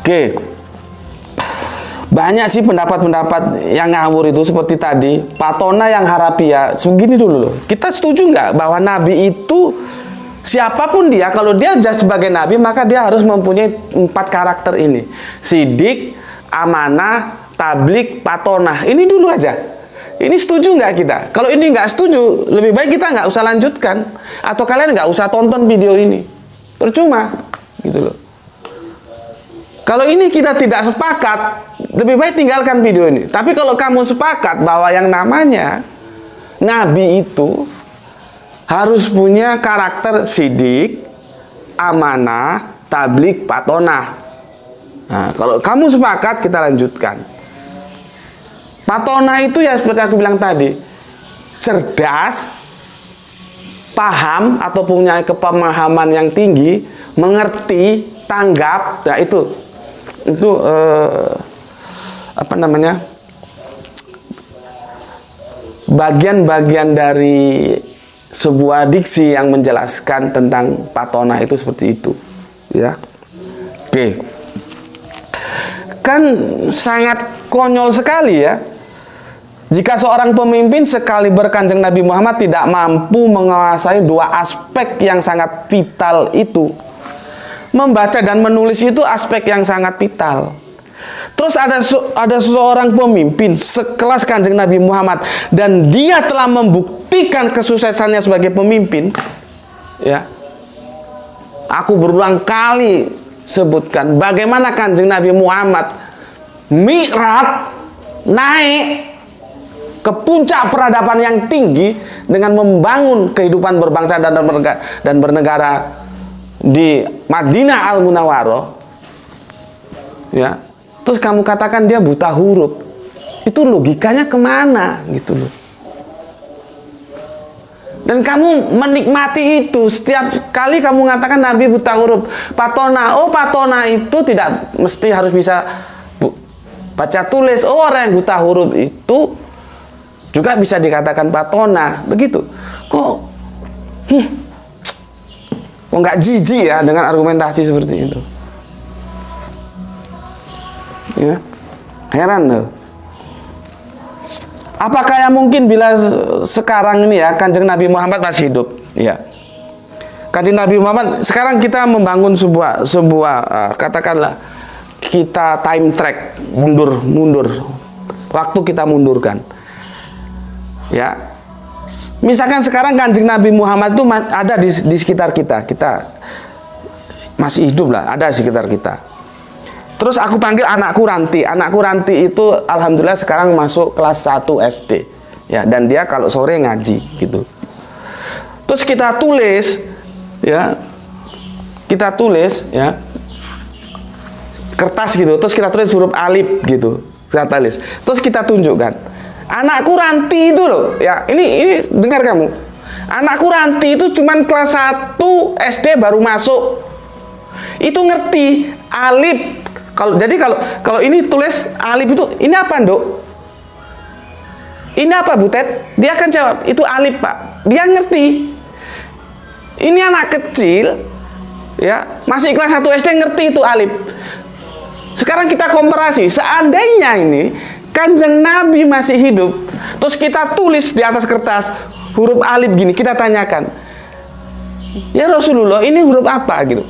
Oke. Banyak sih pendapat-pendapat yang ngawur itu seperti tadi. Pak Tona yang harafiah. Begini dulu loh. Kita setuju nggak bahwa Nabi itu siapapun dia, kalau dia sebagai Nabi maka dia harus mempunyai 4 karakter ini. Sidik, amanah, tablik, patonah. Ini dulu aja. Ini setuju nggak kita? Kalau ini nggak setuju, lebih baik kita nggak usah lanjutkan. Atau kalian nggak usah tonton video ini. Percuma. Gitu loh. Kalau ini kita tidak sepakat, lebih baik tinggalkan video ini. Tapi kalau kamu sepakat bahwa yang namanya Nabi itu harus punya karakter sidik, amanah, tablik, patonah. Nah, kalau kamu sepakat, kita lanjutkan. Patonah itu ya seperti aku bilang tadi, cerdas, paham atau punya kepemahaman yang tinggi, mengerti, tanggap. Nah itu apa namanya? Bagian-bagian dari sebuah diksi yang menjelaskan tentang patonah itu seperti itu, ya. Oke. Kan sangat konyol sekali ya jika seorang pemimpin sekali berkanjeng Nabi Muhammad tidak mampu menguasai 2 aspek yang sangat vital itu. Membaca dan menulis itu aspek yang sangat vital. Terus ada seseorang pemimpin sekelas kanjeng Nabi Muhammad dan dia telah membuktikan kesuksesannya sebagai pemimpin, ya. Aku berulang kali sebutkan bagaimana kanjeng Nabi Muhammad mi'raj, naik ke puncak peradaban yang tinggi dengan membangun kehidupan berbangsa dan bernegara di Madinah Al-Munawwaroh, ya. Terus kamu katakan dia buta huruf. Itu logikanya kemana gitu loh. Dan kamu menikmati itu. Setiap kali kamu mengatakan Nabi buta huruf, Patona. Oh, Patona itu tidak mesti harus bisa baca tulis. Oh, orang yang buta huruf itu juga bisa dikatakan Patona. Begitu. Kok nggak jijik ya dengan argumentasi seperti itu. Ya, heran loh. Apakah yang mungkin bila sekarang ini ya kanjeng Nabi Muhammad masih hidup? Ya, kanjeng Nabi Muhammad sekarang kita membangun sebuah katakanlah kita time track mundur waktu kita mundurkan. Ya, misalkan sekarang kanjeng Nabi Muhammad itu ada di sekitar kita masih hidup lah, ada di sekitar kita. Terus aku panggil anakku Ranti. Anakku Ranti itu alhamdulillah sekarang masuk kelas 1 SD. Ya, dan dia kalau sore ngaji gitu. Terus kita tulis ya. Kertas gitu. Terus kita tulis huruf alif gitu. Kita tulis. Terus kita tunjukkan. Anakku Ranti itu loh, ya. Ini dengar kamu. Anakku Ranti itu cuman kelas 1 SD baru masuk. Itu ngerti alif. Kalau ini tulis alif itu, ini apa, Nduk? Ini apa, Butet? Dia akan jawab, itu alif, Pak. Dia ngerti. Ini anak kecil, ya, masih kelas 1 SD ngerti itu alif. Sekarang kita komparasi, seandainya ini kanjeng Nabi masih hidup, terus kita tulis di atas kertas huruf alif gini, kita tanyakan, ya Rasulullah, ini huruf apa gitu?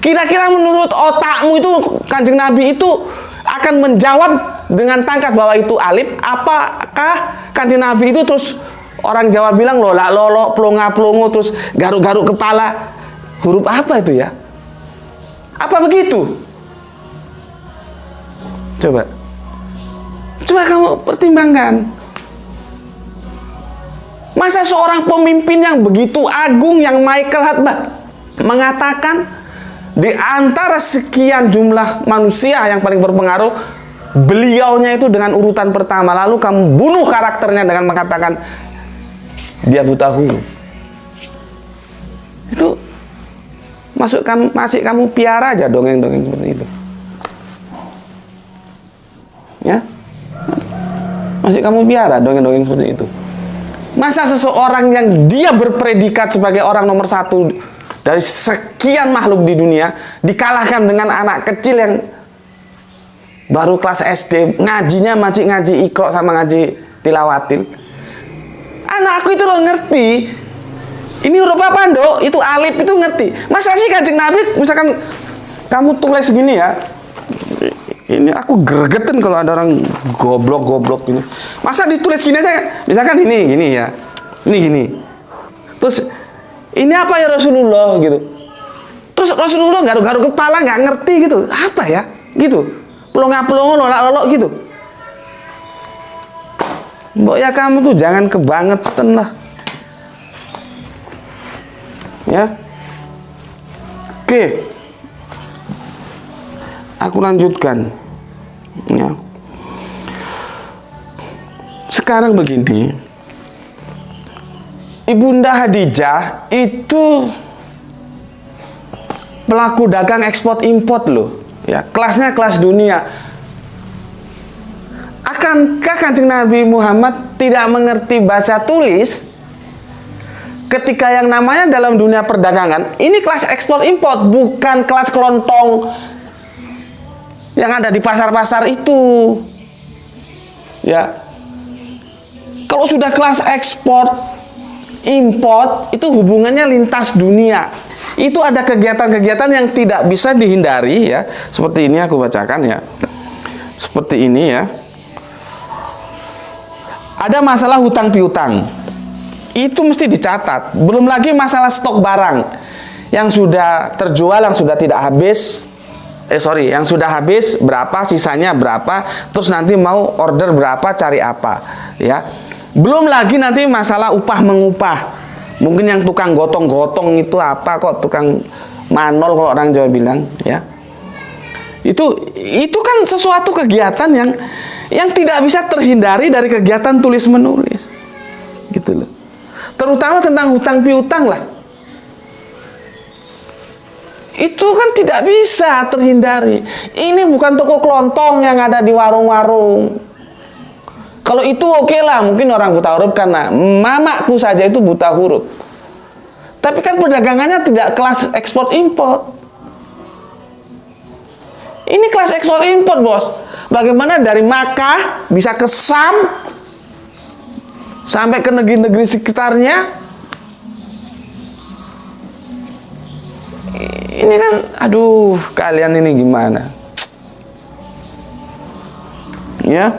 Kira-kira menurut otakmu itu kanjeng Nabi itu akan menjawab dengan tangkas bahwa itu alif? Apakah kanjeng Nabi itu terus orang Jawa bilang lolak lolok, plonga plongo, terus garuk-garuk kepala? Huruf apa itu ya? Apa begitu? Coba kamu pertimbangkan. Masa seorang pemimpin yang begitu agung, yang Michael Hart mengatakan di antara sekian jumlah manusia yang paling berpengaruh, beliaunya itu dengan urutan pertama, lalu kamu bunuh karakternya dengan mengatakan dia buta huruf. Itu masih kamu piara aja dongeng-dongeng seperti itu. Ya, masih kamu piara dongeng-dongeng seperti itu. Masa seseorang yang dia berpredikat sebagai orang nomor 1 dari sekian makhluk di dunia, dikalahkan dengan anak kecil yang baru kelas SD, ngajinya masih ngaji Iqra sama ngaji Tilawatil. Anakku itu loh ngerti. Ini huruf apa, Nduk? Itu alif, itu ngerti. Masa sih Kanjeng Nabi, misalkan kamu tulis gini ya, ini aku gregetan kalau ada orang goblok gini. Masa ditulis gini aja, misalkan gini ya, ini gini. Terus ini apa ya Rasulullah gitu. Terus Rasulullah garuk-garuk kepala nggak ngerti gitu. Apa ya? Gitu. Pelongo-pelongo lolak-lolok gitu. Mbok ya kamu tuh jangan kebangetan lah. Ya. Oke. Aku lanjutkan. Ya. Sekarang begini. Ibunda Khadijah itu pelaku dagang ekspor import loh. Ya, kelasnya kelas dunia. Akankah Kanjeng Nabi Muhammad tidak mengerti baca tulis ketika yang namanya dalam dunia perdagangan ini kelas ekspor import, bukan kelas kelontong yang ada di pasar-pasar itu. Ya. Kalau sudah kelas ekspor import itu hubungannya lintas dunia. Itu ada kegiatan-kegiatan yang tidak bisa dihindari ya. Seperti ini aku bacakan ya. Seperti ini ya. Ada masalah hutang piutang. Itu mesti dicatat. Belum lagi masalah stok barang yang sudah terjual, yang sudah tidak habis. Yang sudah habis berapa, sisanya berapa, terus nanti mau order berapa, cari apa, ya. Belum lagi nanti masalah upah mengupah. Mungkin yang tukang gotong-gotong itu apa kok, tukang manol kalau orang Jawa bilang, ya. Itu kan sesuatu kegiatan yang tidak bisa terhindari dari kegiatan tulis menulis, gitu loh. Terutama tentang hutang piutang lah. Itu kan tidak bisa terhindari. Ini bukan toko kelontong yang ada di warung-warung. Kalau itu oke lah, mungkin orang buta huruf karena mamaku saja itu buta huruf. Tapi kan perdagangannya tidak kelas ekspor import. Ini kelas ekspor import, bos. Bagaimana dari Makkah bisa ke Sam sampai ke negeri-negeri sekitarnya? Ini kan, aduh, kalian ini gimana? Ya,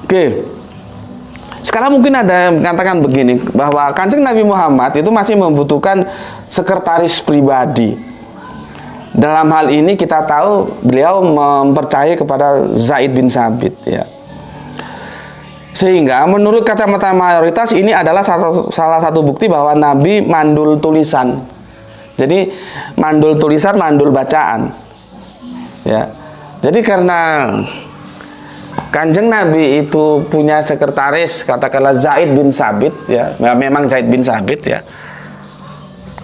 oke. Sekarang mungkin ada yang mengatakan begini, bahwa Kanjeng Nabi Muhammad itu masih membutuhkan sekretaris pribadi. Dalam hal ini kita tahu beliau mempercayai kepada Zaid bin Sabit, ya. Sehingga menurut kacamata mayoritas ini adalah salah satu bukti bahwa Nabi mandul tulisan. Jadi mandul tulisan, mandul bacaan, ya. Jadi karena Kanjeng Nabi itu punya sekretaris, katakanlah Zaid bin Sabit, ya, memang Zaid bin Sabit, ya,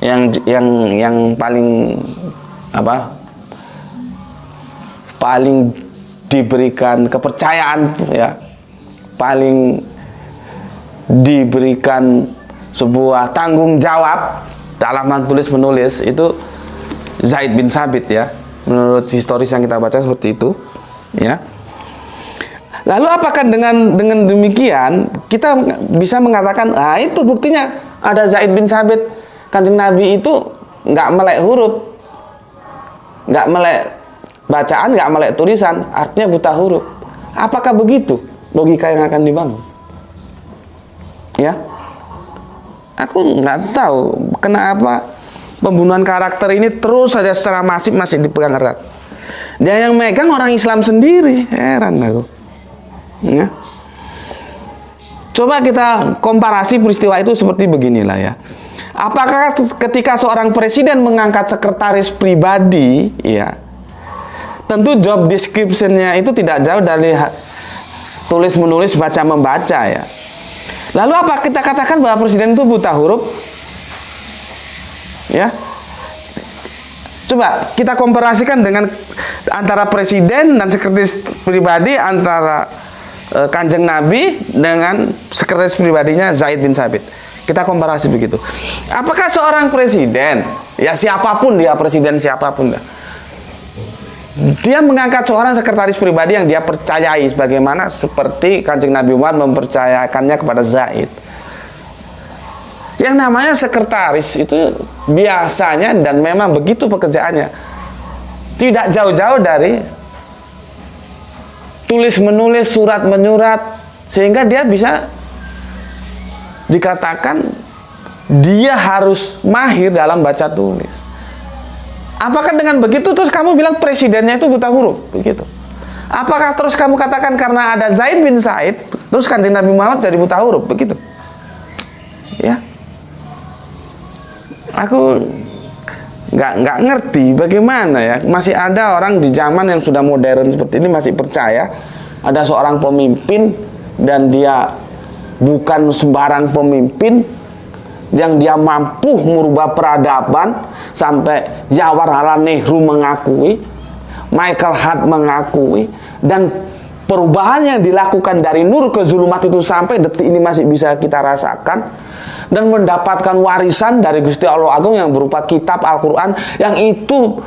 yang paling paling diberikan kepercayaan, ya, paling diberikan sebuah tanggung jawab dalam tulis menulis itu Zaid bin Sabit, ya, menurut historis yang kita baca seperti itu, ya. Lalu apakah dengan demikian kita bisa mengatakan, ah itu buktinya ada Zaid bin Sabit, Kanjeng Nabi itu nggak melek huruf, nggak melek bacaan, nggak melek tulisan, artinya buta huruf. Apakah begitu logika yang akan dibangun? Ya, aku nggak tahu kenapa pembunuhan karakter ini terus saja secara masif masih dipegang erat. Dan yang megang orang Islam sendiri, heran aku. Ya. Coba kita komparasi peristiwa itu seperti beginilah, ya. Apakah ketika seorang presiden mengangkat sekretaris pribadi, ya, tentu job description-nya itu tidak jauh dari tulis menulis baca membaca, ya. Lalu apa kita katakan bahwa presiden itu buta huruf? Ya. Coba kita komparasikan dengan antara presiden dan sekretaris pribadi, antara Kanjeng Nabi dengan sekretaris pribadinya Zaid bin Sabit. Kita komparasi begitu. Apakah seorang presiden, ya siapapun dia, presiden siapapun dia mengangkat seorang sekretaris pribadi yang dia percayai, sebagaimana seperti Kanjeng Nabi Muhammad mempercayakannya kepada Zaid. Yang namanya sekretaris itu biasanya dan memang begitu pekerjaannya, tidak jauh-jauh dari tulis menulis, surat menyurat, sehingga dia bisa dikatakan dia harus mahir dalam baca tulis. Apakah dengan begitu terus kamu bilang presidennya itu buta huruf? Begitu. Apakah terus kamu katakan karena ada Zaid bin Said terus Kanjeng Nabi Muhammad jadi buta huruf? Begitu. Ya. Aku nggak ngerti bagaimana ya, masih ada orang di zaman yang sudah modern seperti ini masih percaya ada seorang pemimpin dan dia bukan sembarang pemimpin, yang dia mampu merubah peradaban sampai Jawaharlal Nehru mengakui, Michael Hart mengakui, dan perubahan yang dilakukan dari nur ke zulumat itu sampai detik ini masih bisa kita rasakan, dan mendapatkan warisan dari Gusti Allah Agung yang berupa kitab Al-Quran, yang itu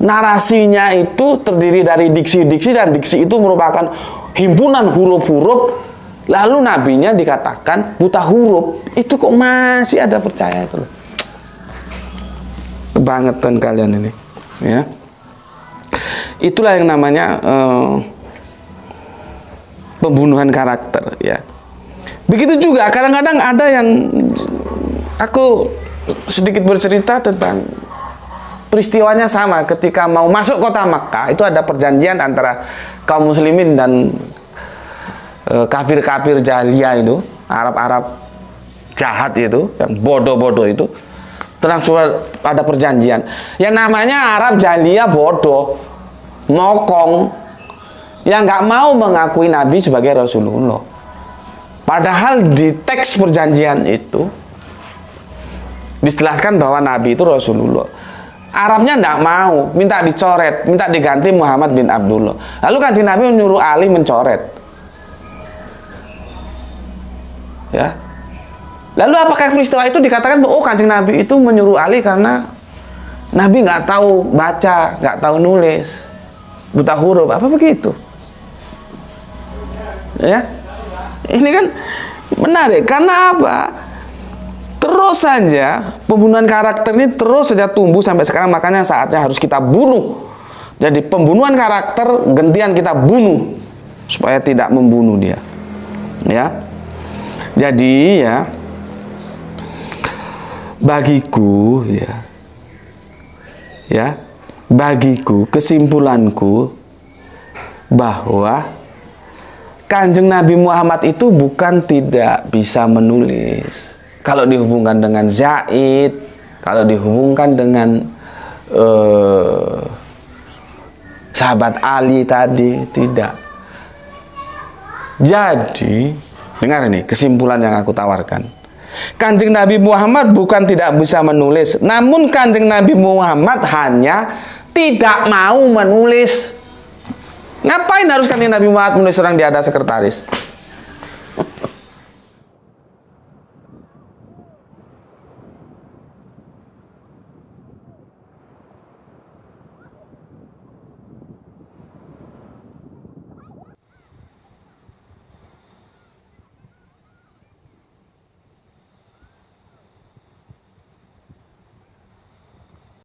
narasinya itu terdiri dari diksi-diksi, dan diksi itu merupakan himpunan huruf-huruf. Lalu nabinya dikatakan buta huruf. Itu kok masih ada percaya itu loh. Kebangetan kalian ini, ya. Itulah yang namanya pembunuhan karakter, ya. Begitu juga kadang-kadang ada yang, aku sedikit bercerita tentang peristiwanya sama ketika mau masuk kota Makkah. Itu ada perjanjian antara kaum muslimin dan kafir-kafir jahiliyah itu, Arab-Arab jahat itu, yang bodoh-bodoh itu. Tenang, ada perjanjian. Yang namanya Arab jahiliyah bodoh, mokong, yang nggak mau mengakui Nabi sebagai Rasulullah. Padahal di teks perjanjian itu dijelaskan bahwa Nabi itu Rasulullah. Arabnya nggak mau, minta dicoret, minta diganti Muhammad bin Abdullah. Lalu Kanjeng Nabi menyuruh Ali mencoret. Ya. Lalu apakah peristiwa itu dikatakan bahwa Kanjeng Nabi itu menyuruh Ali karena Nabi nggak tahu baca, nggak tahu nulis, buta huruf, apa begitu? Ya, ini kan menarik karena apa? Terus saja pembunuhan karakter ini terus saja tumbuh sampai sekarang, makanya saatnya harus kita bunuh. Jadi pembunuhan karakter gantian kita bunuh supaya tidak membunuh dia. Ya. Jadi ya, bagiku bagiku kesimpulanku bahwa Kanjeng Nabi Muhammad itu bukan tidak bisa menulis. Kalau dihubungkan dengan Zaid, kalau dihubungkan dengan sahabat Ali tadi, tidak. Jadi dengar ini kesimpulan yang aku tawarkan. Kanjeng Nabi Muhammad bukan tidak bisa menulis, namun Kanjeng Nabi Muhammad hanya tidak mau menulis. Ngapain harus Kanjeng Nabi Muhammad menulis orang dia ada sekretaris?